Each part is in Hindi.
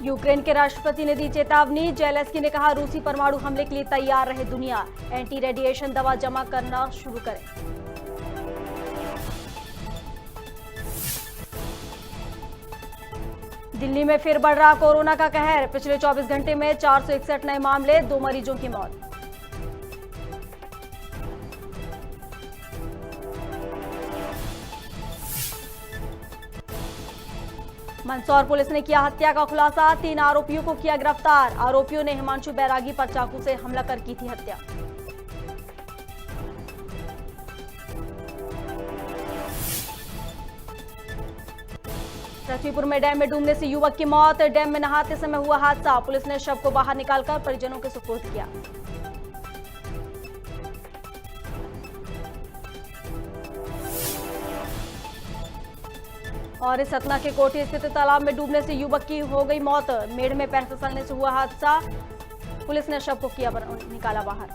यूक्रेन के राष्ट्रपति ने दी चेतावनी। जेलेंस्की ने कहा रूसी परमाणु हमले के लिए तैयार रहे दुनिया, एंटी रेडिएशन दवा जमा करना शुरू करें। दिल्ली में फिर बढ़ रहा कोरोना का कहर। पिछले 24 घंटे में 461 नए मामले, 2 मरीजों की मौत। मंदसौर पुलिस ने किया हत्या का खुलासा। 3 आरोपियों को किया गिरफ्तार। आरोपियों ने हिमांशु बैरागी पर चाकू से हमला कर की थी हत्या। पृथ्वीपुर में डैम में डूबने से युवक की मौत। डैम में नहाते समय हुआ हादसा। पुलिस ने शव को बाहर निकालकर परिजनों के सुपुर्द किया। और इस सतना के कोठी स्थित तालाब में डूबने से युवक की हो गई मौत। मेड़ में पैर फिसलने से हुआ हादसा। पुलिस ने शव को किया निकाला बाहर।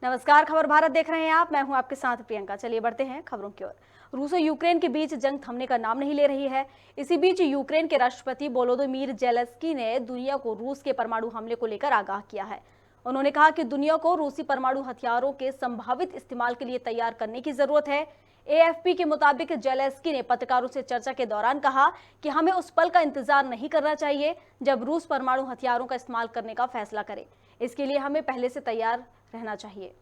नमस्कार, खबर भारत देख रहे हैं आप। मैं हूं आपके साथ प्रियंका। चलिए बढ़ते हैं खबरों की ओर। रूस और यूक्रेन के बीच जंग थमने का नाम नहीं ले रही है। इसी बीच यूक्रेन के राष्ट्रपति वोलोदिमीर जेलेंस्की ने दुनिया को रूस के परमाणु हमले को लेकर आगाह किया है। उन्होंने कहा कि दुनिया को रूसी परमाणु हथियारों के संभावित इस्तेमाल के लिए तैयार करने की जरूरत है। एएफपी के मुताबिक जेलेंस्की ने पत्रकारों से चर्चा के दौरान कहा कि हमें उस पल का इंतजार नहीं करना चाहिए जब रूस परमाणु हथियारों का इस्तेमाल करने का फैसला करे। इसके लिए हमें पहले से तैयार रहना चाहिए।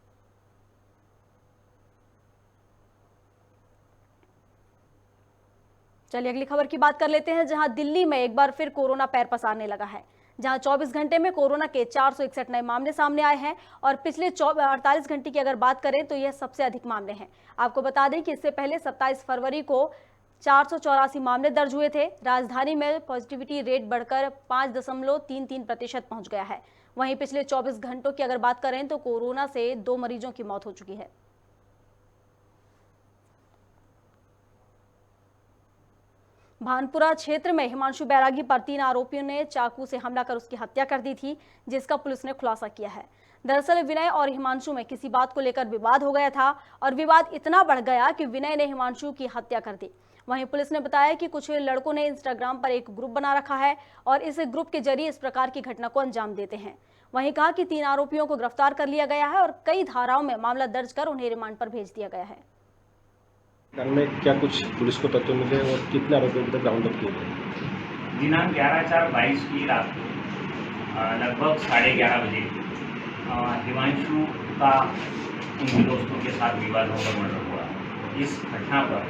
चलिए अगली खबर की बात कर लेते हैं, जहां दिल्ली में एक बार फिर कोरोना पैर पसारने लगा है। जहां 24 घंटे में कोरोना के 461 नए मामले सामने आए हैं और पिछले 48 घंटे की अगर बात करें तो यह सबसे अधिक मामले हैं। आपको बता दें कि इससे पहले 27 फरवरी को 484 मामले दर्ज हुए थे। राजधानी में पॉजिटिविटी रेट बढ़कर 5.33% पहुंच गया है। वहीं पिछले 24 घंटों की अगर बात करें तो कोरोना से 2 मरीजों की मौत हो चुकी है। भानपुरा क्षेत्र में हिमांशु बैरागी पर 3 आरोपियों ने चाकू से हमला कर उसकी हत्या कर दी थी, जिसका पुलिस ने खुलासा किया है। दरअसल विनय और हिमांशु में किसी बात को लेकर विवाद हो गया था और विवाद इतना बढ़ गया कि विनय ने हिमांशु की हत्या कर दी। वहीं पुलिस ने बताया कि कुछ लड़कों ने इंस्टाग्राम पर एक ग्रुप बना रखा है और इस ग्रुप के जरिए इस प्रकार की घटना को अंजाम देते हैं। वहीं कहा कि 3 आरोपियों को गिरफ्तार कर लिया गया है और कई धाराओं में मामला दर्ज कर उन्हें रिमांड पर भेज दिया गया है। में क्या कुछ पुलिस को तथ्य मिले और कितने आरोपियों को राउंड अप किए गए? दिनांक 11/4/22 की रात को लगभग 11:30 बजे हिमांशु का उनके दोस्तों के साथ विवाद होकर मर्डर हुआ। इस घटना पर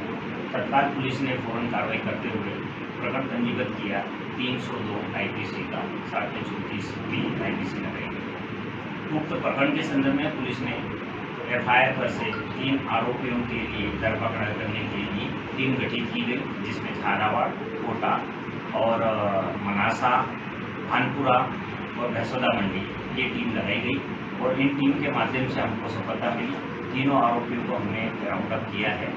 तत्काल पुलिस ने फौरन कार्रवाई करते हुए प्रकरण पंजीबद्ध किया 302 IPC का 734B IPC लगाई गई। उक्त प्रकरण के संदर्भ में पुलिस ने FIR पर से 3 आरोपियों के लिए धरपकड़ करने के लिए टीम गठित की गई, जिसमें झालावाड़, कोटा और मनासा, भानपुरा और भैंसोदा मंडी ये टीम लगाई गई और इन टीम के माध्यम से हमको सफलता मिली। तीनों आरोपियों को हमने राउंड अप किया है।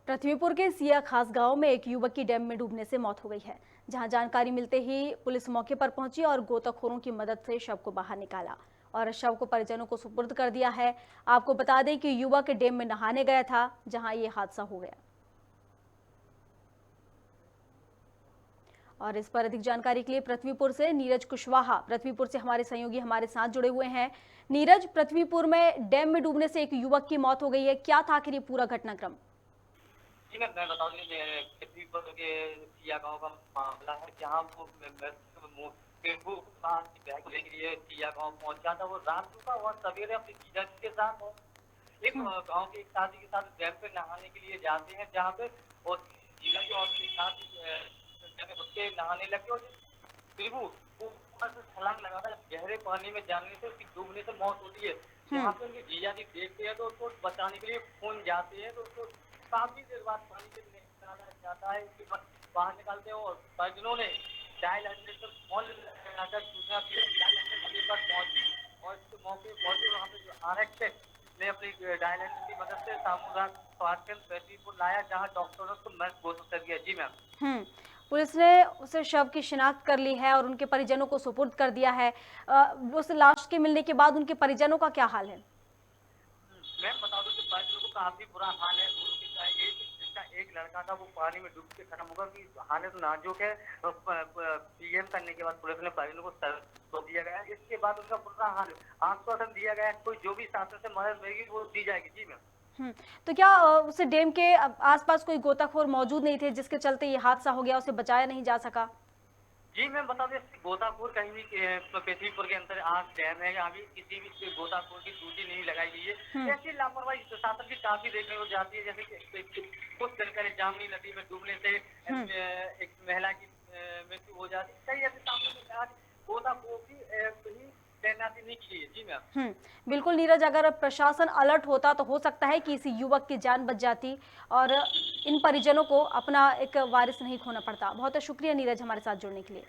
पृथ्वीपुर के सिया खास गांव में एक युवक की डैम में डूबने से मौत हो गई है। जहां जानकारी मिलते ही पुलिस मौके पर पहुंची और गोताखोरों की मदद से शव को बाहर निकाला और शव को परिजनों को सुपुर्द कर दिया है। आपको बता दें कि युवक डैम में नहाने गया था, जहां ये हादसा हो गया। और इस पर अधिक जानकारी के लिए पृथ्वीपुर से नीरज कुशवाहा, पृथ्वीपुर से हमारे सहयोगी हमारे साथ जुड़े हुए हैं। नीरज, पृथ्वीपुर में डैम में डूबने से एक युवक की मौत हो गई है, क्या था आखिर ये पूरा घटनाक्रम? जी मैं बता दूं, पृथ्वीपुर के सिया गांव का मामला है, जहां वो बैग लेके लिए सिया गांव पहुंचा था। वो रात को और सवेरे अपने जीजा के साथ एक गांव के एक साथी के साथ डैम पे नहाने के लिए जाते हैं, जहाँ पे और जीजा के और उसके नहाने लगे और फिर वो ऊपर से छलांग लगाता है। गहरे पानी में जाने से उसकी डूबने से मौत होती है। यहाँ पे उनके जीजा जी देखते हैं तो उसको बचाने के लिए फोन जाते हैं, तो उसको काफी देर बाद पानी से निकाला जाता है। उसके बाद बाहर निकालते हैं और परिजनों ने डायल 100 पर फोन लगाकर सूचना दी। पहुंची और इस मौके पहुंचे वहाँ पे जो आरक्षक ने अपनी डायल 100 की मदद से सामुदायिक स्वास्थ्य केंद्र पृथ्वीपुर लाया, जहाँ डॉक्टरों ने उसको मृत घोषित कर दिया। जी मैम। पुलिस ने उसे शव की शिनाख्त कर ली है और उनके परिजनों को सुपुर्द कर दिया है। उस लाश के मिलने के बाद उनके परिजनों का क्या हाल है? मैं बता दूं कि परिजनों को काफी बुरा हाल है। जिसका एक लड़का था वो पानी में डूब के खत्म होगा कि हालत नाजुक है। पीएम करने के बाद पुलिस ने परिजनों को तो दिया गया। इसके बाद उनका बुरा हाल आश्वासन दिया गया, कोई जो भी शासन से मदद मिलेगी वो दी जाएगी। जी मैम। तो क्या उस डैम के आसपास कोई गोताखोर मौजूद नहीं थे जिसके चलते ये हादसा हो गया, उसे बचाया नहीं जा सका? जी मैं बता दें, गोताखोर कहीं भी पृथ्वीपुर के अंदर आज डैम है, यहाँ भी किसी भी गोताखोर की ड्यूटी नहीं लगाई गई है। ऐसी लापरवाही प्रशासन की काफी देखने को जाती है, जैसे कि कुछ दिन पहले जामनी नदी में डूबने से एक महिला की मृत्यु हो जाती है। कई ऐसे सामने आज गोताखोर की तैनाती नहीं की है। जी मैम। बिल्कुल नीरज, अगर प्रशासन अलर्ट होता तो हो सकता है कि इसी युवक की जान बच जाती और इन परिजनों को अपना एक वारिस नहीं खोना पड़ता। बहुत बहुत शुक्रिया नीरज हमारे साथ जुड़ने के लिए।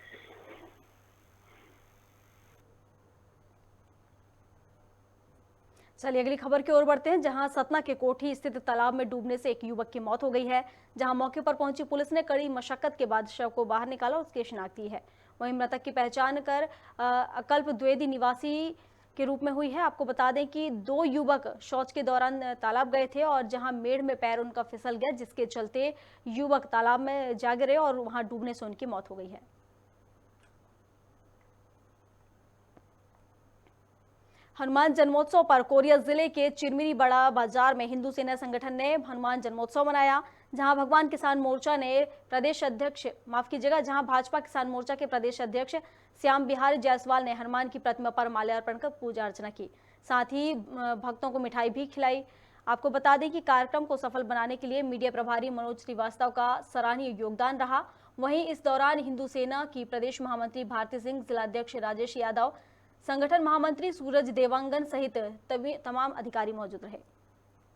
चलिए अगली खबर की ओर बढ़ते हैं, जहां सतना के कोठी स्थित तालाब में डूबने से एक युवक की मौत हो गई है। जहां मौके पर पहुंची पुलिस ने कड़ी मशक्कत के बाद शव को बाहर निकाला और उसकी शिनाख्त की है। वहीं मृतक की पहचान कर अकल्प द्विवेदी निवासी के रूप में हुई है। आपको बता दें कि दो युवक शौच के दौरान तालाब गए थे और जहां मेड़ में पैर उनका फिसल गया, जिसके चलते युवक तालाब में जा गिरे और वहां डूबने से उनकी मौत हो गई है। हनुमान जन्मोत्सव पर कोरिया जिले के चिरमिरी बड़ा बाजार में हिंदू सेना संगठन ने हनुमान जन्मोत्सव मनाया। जहां भगवान किसान मोर्चा ने प्रदेश अध्यक्ष जहां भाजपा किसान मोर्चा के प्रदेश अध्यक्ष श्याम बिहारी जायसवाल ने हनुमान की प्रतिमा पर माल्यार्पण कर पूजा अर्चना की, साथ ही भक्तों को मिठाई भी खिलाई। आपको बता दें कि कार्यक्रम को सफल बनाने के लिए मीडिया प्रभारी मनोज श्रीवास्तव का सराहनीय योगदान रहा। वहीं इस दौरान हिंदू सेना की प्रदेश महामंत्री भारती सिंह, जिलाध्यक्ष राजेश यादव, संगठन महामंत्री सूरज देवांगन सहित तमाम अधिकारी मौजूद रहे।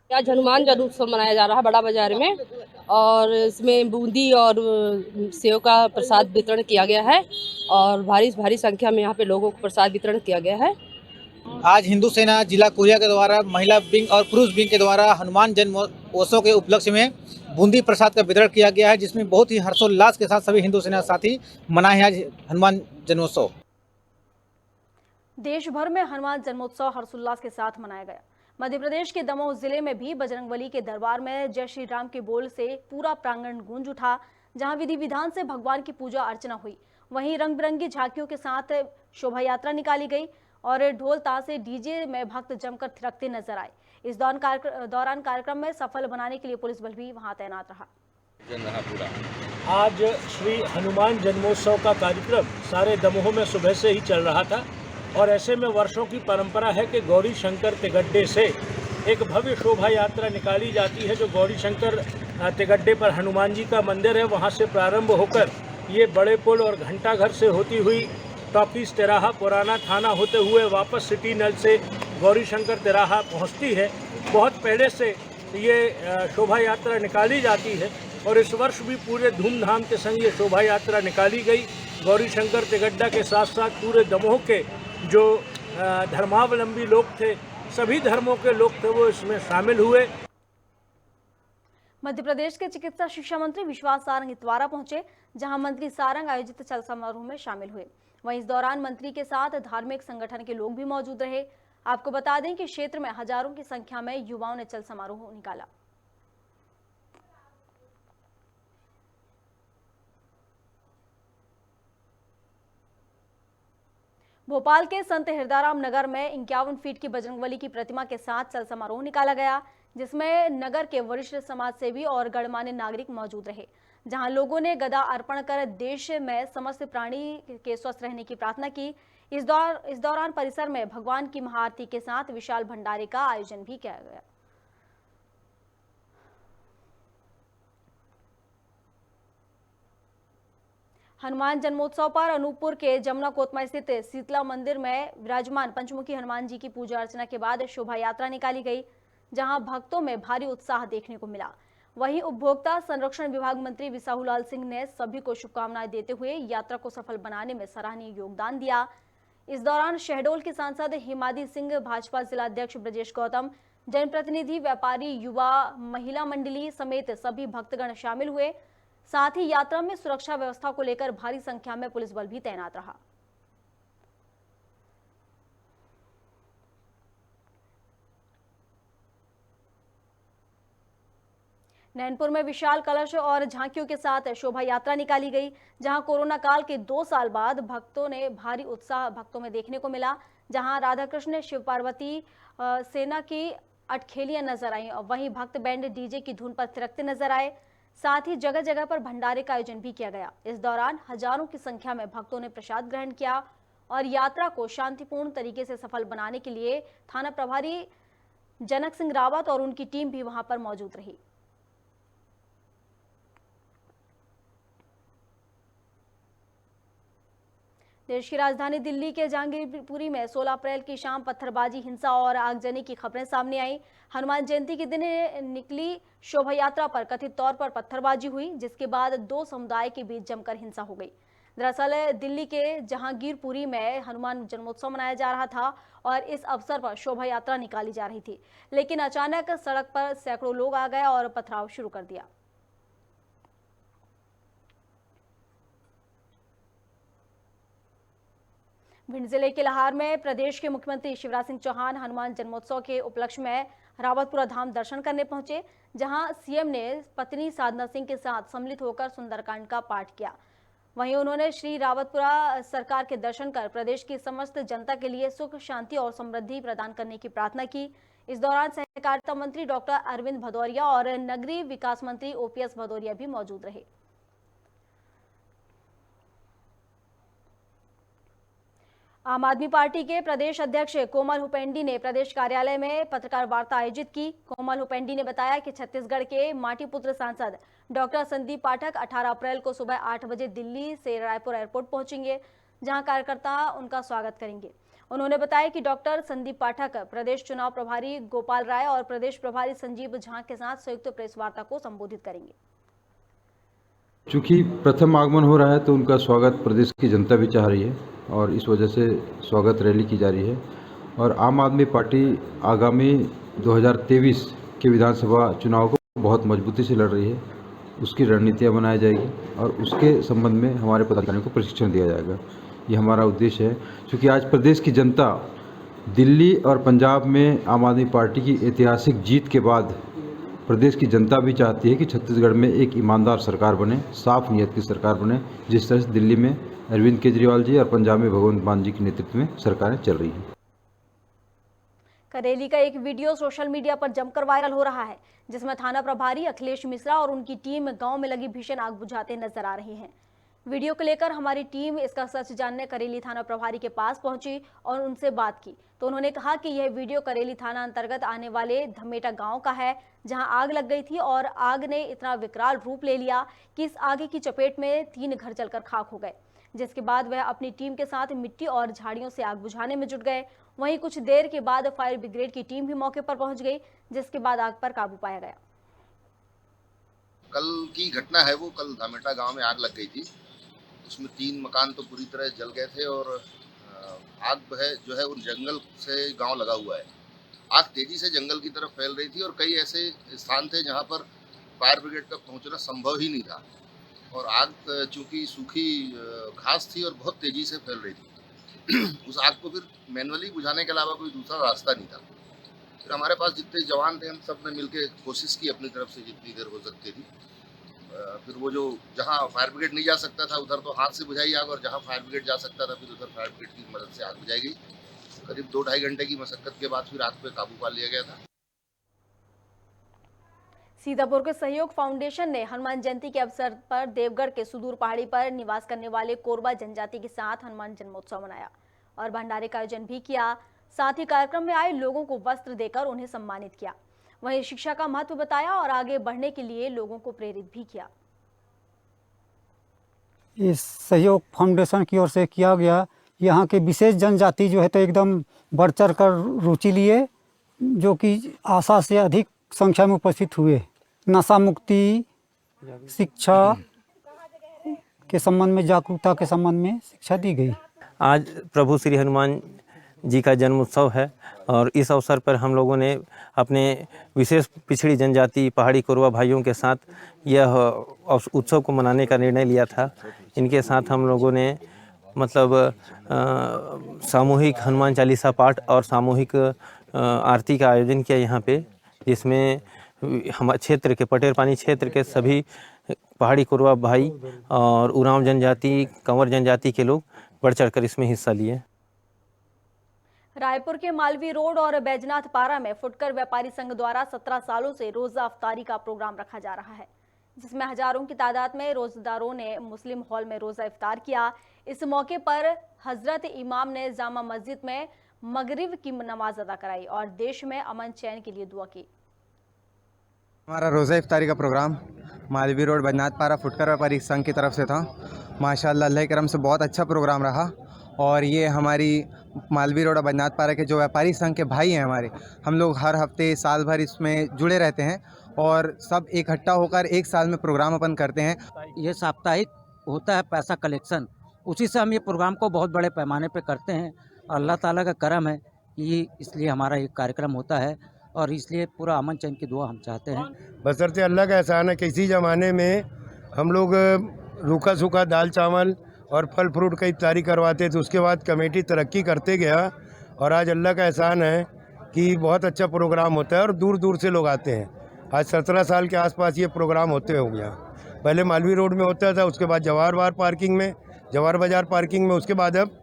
आज हनुमान जन्मोत्सव मनाया जा रहा है बड़ा बाजार में, और इसमें बूंदी और सेव का प्रसाद वितरण किया गया है और भारी संख्या में यहाँ पे लोगों को प्रसाद वितरण किया गया है। आज हिंदू सेना जिला कोरिया के द्वारा महिला विंग और पुरुष विंग के द्वारा हनुमान जन्मोत्सव के उपलक्ष्य में बूंदी प्रसाद का वितरण किया गया है, जिसमें बहुत ही हर्षोल्लास के साथ सभी हिंदू सेना साथी मनाए हैं आज हनुमान जन्मोत्सव। देश भर में हनुमान जन्मोत्सव हर्षोल्लास के साथ मनाया गया। मध्य प्रदेश के दमोह जिले में भी बजरंगबली के दरबार में जय श्री राम के बोल से पूरा प्रांगण गूंज उठा, जहां विधि विधान से भगवान की पूजा अर्चना हुई। वहीं रंग बिरंगी झांकियों के साथ शोभा यात्रा निकाली गई और ढोल ताशे डीजे में भक्त जमकर थिरकते नजर आए। इस दौरान कार्यक्रम में सफल बनाने के लिए पुलिस बल भी वहां तैनात रहा। आज श्री हनुमान जन्मोत्सव का कार्यक्रम सारे दमोह में सुबह से ही चल रहा था और ऐसे में वर्षों की परंपरा है कि गौरी शंकर तिगड्डे से एक भव्य शोभा यात्रा निकाली जाती है, जो गौरी शंकर तिगड्डे पर हनुमान जी का मंदिर है वहां से प्रारंभ होकर ये बड़े पुल और घंटाघर से होती हुई टॉकीज तिराहा पुराना थाना होते हुए वापस सिटी नल से गौरी शंकर तिराहा पहुंचती है। बहुत पहले से ये शोभा यात्रा निकाली जाती है और इस वर्ष भी पूरे धूमधाम के संग ये शोभा यात्रा निकाली गई। गौरी शंकर तिगड्डा के साथ साथ पूरे दमोह के जो धर्मावलंबी लोग थे, सभी धर्मों के लोग थे, वो इसमें शामिल हुए। मध्य प्रदेश के चिकित्सा शिक्षा मंत्री विश्वास सारंग इतवारा पहुंचे, जहां मंत्री सारंग आयोजित चल समारोह में शामिल हुए। वहीं इस दौरान मंत्री के साथ धार्मिक संगठन के लोग भी मौजूद रहे। आपको बता दें कि क्षेत्र में हजारों की संख्या में युवाओं ने चल समारोह निकाला। भोपाल के संत हिरदाराम नगर में 51 फीट की बजरंगबली की प्रतिमा के साथ चल समारोह निकाला गया, जिसमें नगर के वरिष्ठ समाज सेवी और गणमान्य नागरिक मौजूद रहे, जहां लोगों ने गदा अर्पण कर देश में समस्त प्राणी के स्वस्थ रहने की प्रार्थना की। इस दौरान परिसर में भगवान की महाआरती के साथ विशाल भंडारे का आयोजन भी किया गया। हनुमान जन्मोत्सव पर अनूपपुर के जमुना कोतमा स्थित शीतला मंदिर में विराजमान पंचमुखी हनुमान जी की पूजा अर्चना के बाद शोभा यात्रा निकाली गई, जहां भक्तों में भारी उत्साह देखने को मिला। वहीं उपभोक्ता संरक्षण विभाग मंत्री विसाहुलाल सिंह ने सभी को शुभकामनाएं देते हुए यात्रा को सफल बनाने में सराहनीय योगदान दिया। इस दौरान शहडोल के सांसद हिमादी सिंह, भाजपा जिलाध्यक्ष ब्रजेश गौतम, जनप्रतिनिधि, व्यापारी, युवा, महिला मंडली समेत सभी भक्तगण शामिल हुए। साथ ही यात्रा में सुरक्षा व्यवस्था को लेकर भारी संख्या में पुलिस बल भी तैनात रहा। नैनपुर में विशाल कलश और झांकियों के साथ शोभा यात्रा निकाली गई, जहां कोरोना काल के 2 साल बाद भक्तों ने भारी उत्साह भक्तों में देखने को मिला। जहां राधा कृष्ण शिव पार्वती सेना की अटखेलियां नजर आई और वहीं भक्त बैंड डीजे की धुन पर थिरकते नजर आए। साथ ही जगह जगह पर भंडारे का आयोजन भी किया गया। इस दौरान हजारों की संख्या में भक्तों ने प्रसाद ग्रहण किया और यात्रा को शांतिपूर्ण तरीके से सफल बनाने के लिए थाना प्रभारी जनक सिंह रावत और उनकी टीम भी वहां पर मौजूद रही। देश की राजधानी दिल्ली के जहांगीरपुरी में 16 अप्रैल की शाम पत्थरबाजी, हिंसा और आगजनी की खबरें सामने आई। हनुमान जयंती के दिन निकली शोभा यात्रा पर कथित तौर पर पत्थरबाजी हुई, जिसके बाद 2 समुदाय के बीच जमकर हिंसा हो गई। दरअसल दिल्ली के जहांगीरपुरी में हनुमान जन्मोत्सव मनाया जा रहा था और इस अवसर पर शोभा यात्रा निकाली जा रही थी, लेकिन अचानक सड़क पर सैकड़ों लोग आ गए और पथराव शुरू कर दिया। भिंड जिले के लहार में प्रदेश के मुख्यमंत्री शिवराज सिंह चौहान हनुमान जन्मोत्सव के उपलक्ष्य में रावतपुरा धाम दर्शन करने पहुंचे, जहां सीएम ने पत्नी साधना सिंह के साथ सम्मिलित होकर सुंदरकांड का पाठ किया। वहीं उन्होंने श्री रावतपुरा सरकार के दर्शन कर प्रदेश की समस्त जनता के लिए सुख, शांति और समृद्धि प्रदान करने की प्रार्थना की। इस दौरान सहकारिता मंत्री डॉक्टर अरविंद भदौरिया और नगरीय विकास मंत्री ओपीएस भदौरिया भी मौजूद रहे। आम आदमी पार्टी के प्रदेश अध्यक्ष कोमल हुपेंडी ने प्रदेश कार्यालय में पत्रकार वार्ता आयोजित की। कोमल हुपेंडी ने बताया कि छत्तीसगढ़ के माटीपुत्र सांसद डॉक्टर संदीप पाठक 18 अप्रैल को सुबह 8 बजे दिल्ली से रायपुर एयरपोर्ट पहुंचेंगे, जहां कार्यकर्ता उनका स्वागत करेंगे। उन्होंने बताया कि डॉक्टर संदीप पाठक प्रदेश चुनाव प्रभारी गोपाल राय और प्रदेश प्रभारी संजीव झा के साथ संयुक्त प्रेस वार्ता को संबोधित करेंगे। चूँकि प्रथम आगमन हो रहा है तो उनका स्वागत प्रदेश की जनता भी चाह रही है और इस वजह से स्वागत रैली की जा रही है। और आम आदमी पार्टी आगामी 2023 के विधानसभा चुनाव को बहुत मजबूती से लड़ रही है। उसकी रणनीतियाँ बनाई जाएगी और उसके संबंध में हमारे पदाधिकारियों को प्रशिक्षण दिया जाएगा। ये हमारा उद्देश्य है, क्योंकि आज प्रदेश की जनता दिल्ली और पंजाब में आम आदमी पार्टी की ऐतिहासिक जीत के बाद प्रदेश की जनता भी चाहती है कि छत्तीसगढ़ में एक ईमानदार सरकार बने, साफ नीयत की सरकार बने, जिस तरह से दिल्ली में अरविंद केजरीवाल जी और पंजाब में भगवंत मान जी के नेतृत्व में सरकारें चल रही हैं। करेली का एक वीडियो सोशल मीडिया पर जमकर वायरल हो रहा है, जिसमें थाना प्रभारी अखिलेश मिश्रा और उनकी टीम गांव में लगी भीषण आग बुझाते नजर आ रहे हैं। वीडियो को लेकर हमारी टीम इसका सच जानने करेली थाना प्रभारी के पास पहुंची और उनसे बात की, तो उन्होंने कहा कि यह वीडियो करेली थाना अंतर्गत आने वाले धमेटा गांव का है, जहां आग लग गई थी और आग ने इतना विकराल रूप ले लिया कि इस आग की चपेट में 3 घर जलकर खाक हो गए, जिसके बाद वह अपनी टीम के साथ मिट्टी और झाड़ियों से आग बुझाने में जुट गए। वहीं कुछ देर के बाद फायर ब्रिगेड की टीम भी मौके पर पहुंच गई, जिसके बाद आग पर काबू पाया गया। कल की घटना है वो, कल धामेटा गांव में आग लग गई थी। उसमें 3 मकान तो पूरी तरह जल गए थे और आग जो है उन जंगल से गांव लगा हुआ है। आग तेजी से जंगल की तरफ फैल रही थी और कई ऐसे स्थान थे जहां पर फायर ब्रिगेड का पहुंचना संभव ही नहीं था और आग चूंकि सूखी घास थी और बहुत तेजी से फैल रही थी उस आग को फिर मैनुअली बुझाने के अलावा कोई दूसरा रास्ता नहीं था। फिर हमारे पास जितने जवान थे हम सब ने मिलकर कोशिश की अपनी तरफ से जितनी देर हो सकती थी। फिर वो जो जहाँ फायर ब्रिगेड नहीं जा सकता था उधर तो हाथ से बुझाई आग और जहाँ फायर ब्रिगेड जा सकता था फिर उधर फायर ब्रिगेड की मदद से आग बुझाई गई। करीब 2-2.5 घंटे की मशक्कत के बाद फिर आग पे काबू पा लिया गया था। सीतापुर के सहयोग फाउंडेशन ने हनुमान जयंती के अवसर पर देवगढ़ के सुदूर पहाड़ी पर निवास करने वाले कोरबा जनजाति के साथ हनुमान जन्मोत्सव मनाया और भंडारे का आयोजन भी किया। साथ ही कार्यक्रम में आए लोगों को वस्त्र देकर उन्हें सम्मानित किया। वहीं शिक्षा का महत्व बताया और आगे बढ़ने के लिए लोगों को प्रेरित भी किया। इस सहयोग फाउंडेशन की ओर से किया गया। यहाँ के विशेष जनजाति जो है तो एकदम बढ़ चढ़ कर रुचि लिए, जो कि आशा से अधिक संख्या में उपस्थित हुए। नशा मुक्ति, शिक्षा के संबंध में, जागरूकता के संबंध में शिक्षा दी गई। आज प्रभु श्री हनुमान जी का जन्मोत्सव है और इस अवसर पर हम लोगों ने अपने विशेष पिछड़ी जनजाति पहाड़ी कोरवा भाइयों के साथ यह उत्सव को मनाने का निर्णय लिया था। इनके साथ हम लोगों ने मतलब सामूहिक हनुमान चालीसा पाठ और सामूहिक आरती का आयोजन किया यहाँ पे, जिसमें हमारे क्षेत्र के पटेर पानी क्षेत्र के सभी पहाड़ी कोरवा भाई और उरांव जनजाति, कंवर जनजाति के लोग बढ़ चढ़कर इसमें हिस्सा लिए। रायपुर के मालवी रोड और बैजनाथ पारा में फुटकर व्यापारी संघ द्वारा 17 सालों से रोजा अफ्तारी का प्रोग्राम रखा जा रहा है, जिसमें हजारों की तादाद में रोजेदारों ने मुस्लिम हॉल में रोजा इफ्तार किया। इस मौके पर हजरत इमाम ने जामा मस्जिद में मगरिब की नमाज अदा कराई और देश में अमन चैन के लिए दुआ की। हमारा रोज़ा इफ्तारी का प्रोग्राम मालवी रोड बैजनाथ पारा फुटकर व्यापारी संघ की तरफ से था। माशाल्लाह अल्लाह के करम से बहुत अच्छा प्रोग्राम रहा और ये हमारी मालवी रोड और बैजनाथ पारा के जो व्यापारी संघ के भाई हैं हमारे, हम लोग हर हफ्ते साल भर इसमें जुड़े रहते हैं और सब इकट्ठा होकर एक साल में प्रोग्राम अपन करते हैं। ये साप्ताहिक होता है पैसा कलेक्शन, उसी से हम ये प्रोग्राम को बहुत बड़े पैमाने पे करते हैं। अल्लाह ताला का करम है कि इसलिए हमारा ये कार्यक्रम होता है और इसलिए पूरा अमन चैन की दुआ हम चाहते हैं। बशर्ते अल्लाह का एहसान है, किसी ज़माने में हम लोग रूखा सूखा दाल चावल और फल फ्रूट का इफ्तारी करवाते थे, उसके बाद कमेटी तरक्की करते गया और आज अल्लाह का एहसान है कि बहुत अच्छा प्रोग्राम होता है और दूर दूर से लोग आते हैं। आज 17 साल के आसपास ये प्रोग्राम होते हो गया। पहले मालवी रोड में होता था, उसके बाद जवाहर बाज़ार पार्किंग में, उसके बाद अब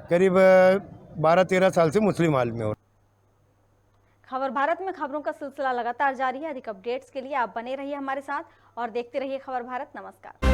करीब 12-13 साल से मुस्लिम हॉल में हो। खबर भारत में खबरों का सिलसिला लगातार जारी है। अधिक अपडेट्स के लिए आप बने रहिए हमारे साथ और देखते रहिए खबर भारत। नमस्कार।